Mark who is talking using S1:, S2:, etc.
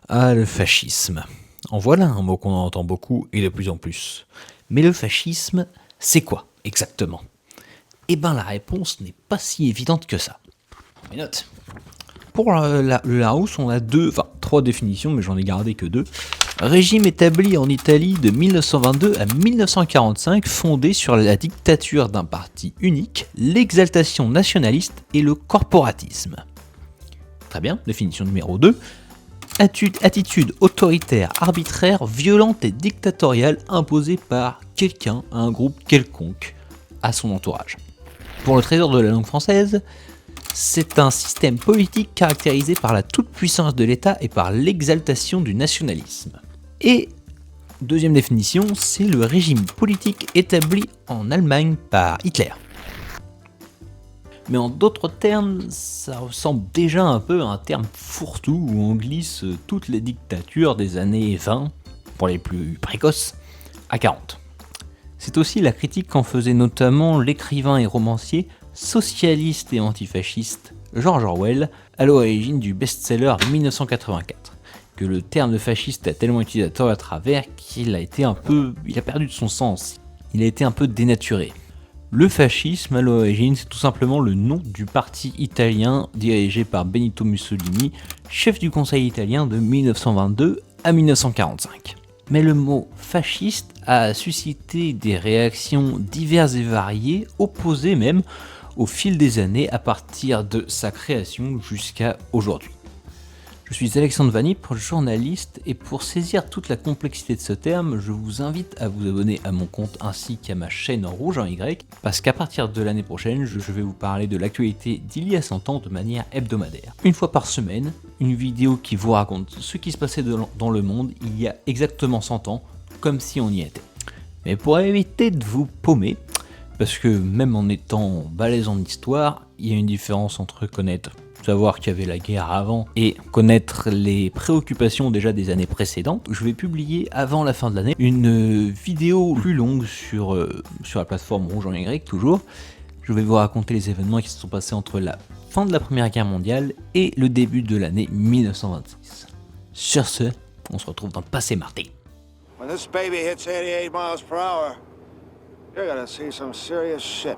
S1: Ah, le fascisme. En voilà un mot qu'on entend beaucoup et de plus en plus. Mais le fascisme, c'est quoi exactement? Eh ben la réponse n'est pas si évidente que ça. Une note. Pour le Larousse, on a trois définitions, mais j'en ai gardé que deux. Régime établi en Italie de 1922 à 1945, fondé sur la dictature d'un parti unique, l'exaltation nationaliste et le corporatisme. Très bien, définition numéro 2. Attitude autoritaire, arbitraire, violente et dictatoriale imposée par quelqu'un à un groupe quelconque, à son entourage. Pour le trésor de la langue française, c'est un système politique caractérisé par la toute-puissance de l'État et par l'exaltation du nationalisme. Et deuxième définition, c'est le régime politique établi en Allemagne par Hitler. Mais en d'autres termes, ça ressemble déjà un peu à un terme fourre-tout où on glisse toutes les dictatures des années 20, pour les plus précoces, à 40. C'est aussi la critique qu'en faisait notamment l'écrivain et romancier socialiste et antifasciste George Orwell à l'origine du best-seller 1984, que le terme de fasciste a tellement utilisé à travers qu'il a perdu de son sens, il a été un peu dénaturé. Le fascisme, à l'origine, c'est tout simplement le nom du parti italien dirigé par Benito Mussolini, chef du Conseil italien de 1922 à 1945. Mais le mot fasciste a suscité des réactions diverses et variées, opposées même, au fil des années à partir de sa création jusqu'à aujourd'hui. Je suis Alexandre Vanip, journaliste, et pour saisir toute la complexité de ce terme, je vous invite à vous abonner à mon compte ainsi qu'à ma chaîne en rouge en Y, parce qu'à partir de l'année prochaine, je vais vous parler de l'actualité d'il y a 100 ans de manière hebdomadaire. Une fois par semaine, une vidéo qui vous raconte ce qui se passait dans le monde il y a exactement 100 ans, comme si on y était. Mais pour éviter de vous paumer, parce que même en étant balèze en histoire, il y a une différence entre savoir qu'il y avait la guerre avant et connaître les préoccupations déjà des années précédentes. Je vais publier avant la fin de l'année une vidéo plus longue sur la plateforme Rouge en Y toujours. Je vais vous raconter les événements qui se sont passés entre la fin de la Première Guerre mondiale et le début de l'année 1926. Sur ce, on se retrouve dans Passé Marté.
S2: When this baby hits 88 miles per hour, you're gonna see some serious shit.